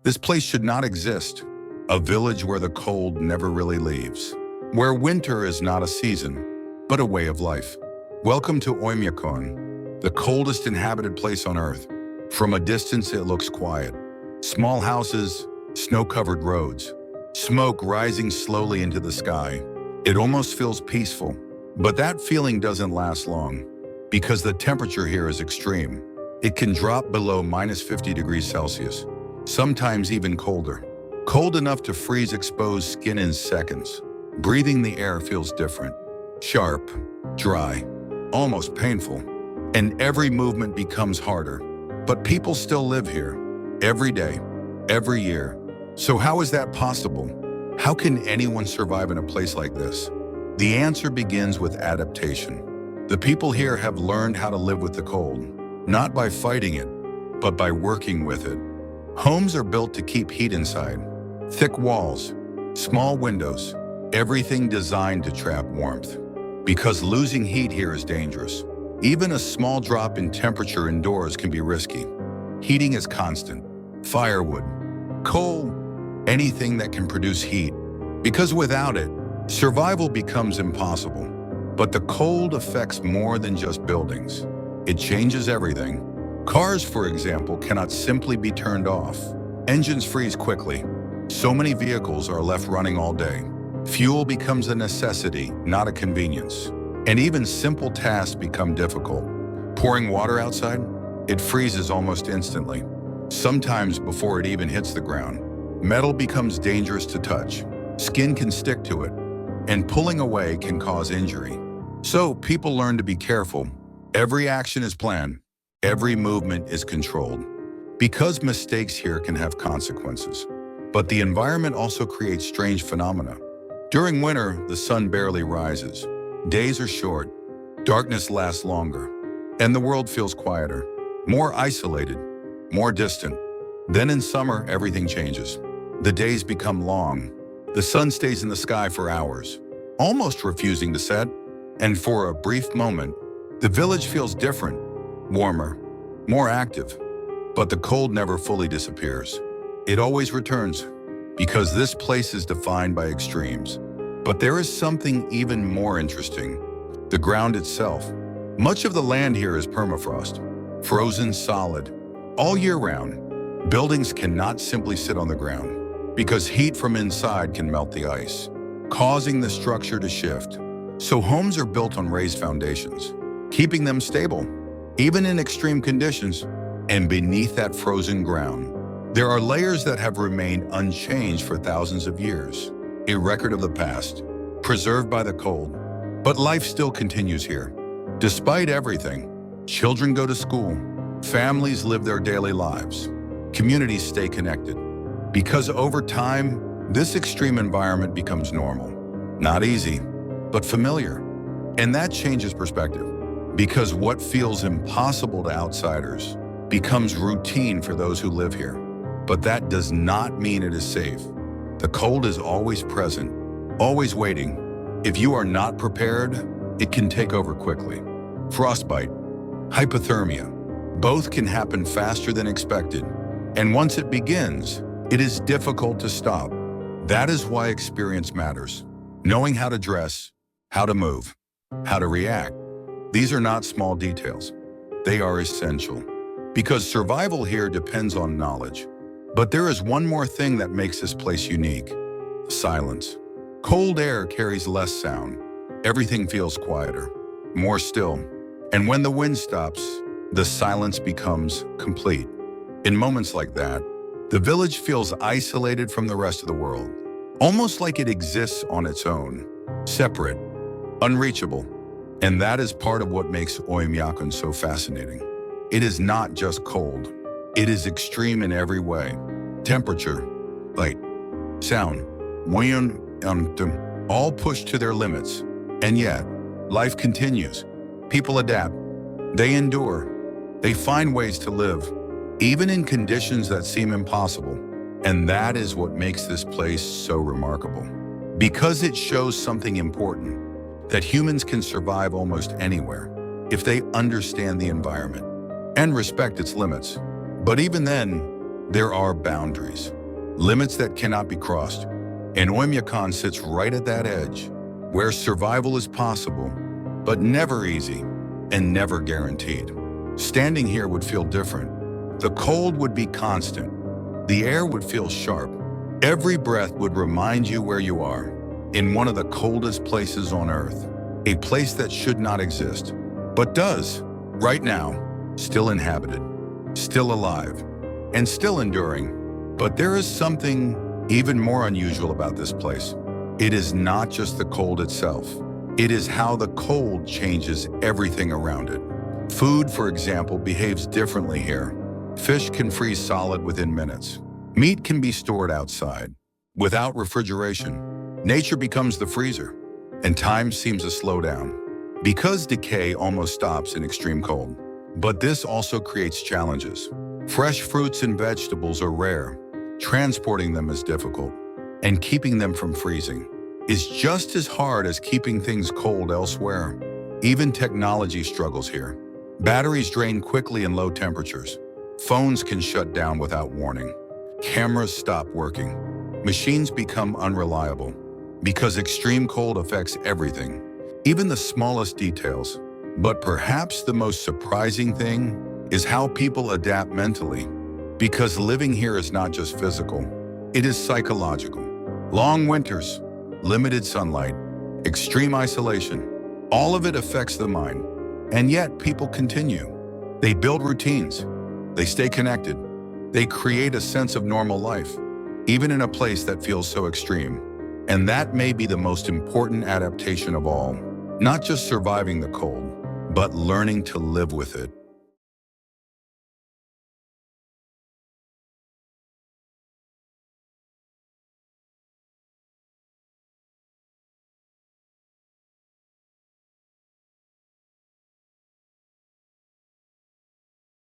This place should not exist. A village where the cold never really leaves. Where winter is not a season, but a way of life. Welcome to Oymyakon, the coldest inhabited place on Earth. From a distance, it looks quiet. Small houses, snow-covered roads, smoke rising slowly into the sky. It almost feels peaceful, but that feeling doesn't last long because the temperature here is extreme. It can drop below -50 degrees Celsius, sometimes even colder. Cold enough to freeze exposed skin in seconds. Breathing the air feels different, sharp, dry, almost painful, and every movement becomes harder. But people still live here, every day, every year. So how is that possible? How can anyone survive in a place like this? The answer begins with adaptation. The people here have learned how to live with the cold, not by fighting it, but by working with it. Homes are built to keep heat inside. Thick walls, small windows, everything designed to trap warmth. Because losing heat here is dangerous. Even a small drop in temperature indoors can be risky. Heating is constant. Firewood, coal, anything that can produce heat. Because without it, survival becomes impossible. But the cold affects more than just buildings. It changes everything. Cars, for example, cannot simply be turned off. Engines freeze quickly. So many vehicles are left running all day. Fuel becomes a necessity, not a convenience. And even simple tasks become difficult. Pouring water outside, it freezes almost instantly. Sometimes before it even hits the ground. Metal becomes dangerous to touch. Skin can stick to it, and pulling away can cause injury. So people learn to be careful. Every action is planned. Every movement is controlled. Because mistakes here can have consequences. But the environment also creates strange phenomena. During winter, the sun barely rises. Days are short. Darkness lasts longer. And the world feels quieter, more isolated, more distant. Then in summer, everything changes. The days become long. The sun stays in the sky for hours, almost refusing to set. And for a brief moment, the village feels different, warmer, more active. But the cold never fully disappears. It always returns, because this place is defined by extremes. But there is something even more interesting. The ground itself. Much of the land here is permafrost, frozen solid, all year round. Buildings cannot simply sit on the ground, because heat from inside can melt the ice, causing the structure to shift. So homes are built on raised foundations, keeping them stable, even in extreme conditions. And beneath that frozen ground, there are layers that have remained unchanged for thousands of years, a record of the past, preserved by the cold. But life still continues here. Despite everything, children go to school, families live their daily lives, communities stay connected. Because over time, this extreme environment becomes normal. Not easy, but familiar. And that changes perspective, because what feels impossible to outsiders becomes routine for those who live here. But that does not mean it is safe. The cold is always present, always waiting. If you are not prepared, it can take over quickly. Frostbite, hypothermia, both can happen faster than expected. And once it begins, it is difficult to stop. That is why experience matters. Knowing how to dress, how to move, how to react. These are not small details. They are essential. Because survival here depends on knowledge. But there is one more thing that makes this place unique. Silence. Cold air carries less sound. Everything feels quieter, more still. And when the wind stops, the silence becomes complete. In moments like that, the village feels isolated from the rest of the world, almost like it exists on its own, separate, unreachable. And that is part of what makes Oymyakon so fascinating. It is not just cold. It is extreme in every way. Temperature, light, sound, wind, all pushed to their limits. And yet, life continues. People adapt. They endure. They find ways to live, even in conditions that seem impossible. And that is what makes this place so remarkable. Because it shows something important, that humans can survive almost anywhere if they understand the environment and respect its limits. But even then, there are boundaries, limits that cannot be crossed. And Oymyakon sits right at that edge, where survival is possible, but never easy and never guaranteed. Standing here would feel different. The cold would be constant. The air would feel sharp. Every breath would remind you where you are, in one of the coldest places on Earth. A place that should not exist, but does, right now, still inhabited, still alive, and still enduring. But there is something even more unusual about this place. It is not just the cold itself. It is how the cold changes everything around it. Food, for example, behaves differently here. Fish can freeze solid within minutes. Meat can be stored outside. Without refrigeration, nature becomes the freezer, and time seems to slow down, because decay almost stops in extreme cold. But this also creates challenges. Fresh fruits and vegetables are rare. Transporting them is difficult, and keeping them from freezing is just as hard as keeping things cold elsewhere. Even technology struggles here. Batteries drain quickly in low temperatures. Phones can shut down without warning. Cameras stop working. Machines become unreliable because extreme cold affects everything, even the smallest details. But perhaps the most surprising thing is how people adapt mentally, because living here is not just physical, it is psychological. Long winters, limited sunlight, extreme isolation, all of it affects the mind. And yet people continue. They build routines. They stay connected. They create a sense of normal life, even in a place that feels so extreme. And that may be the most important adaptation of all, not just surviving the cold, but learning to live with it.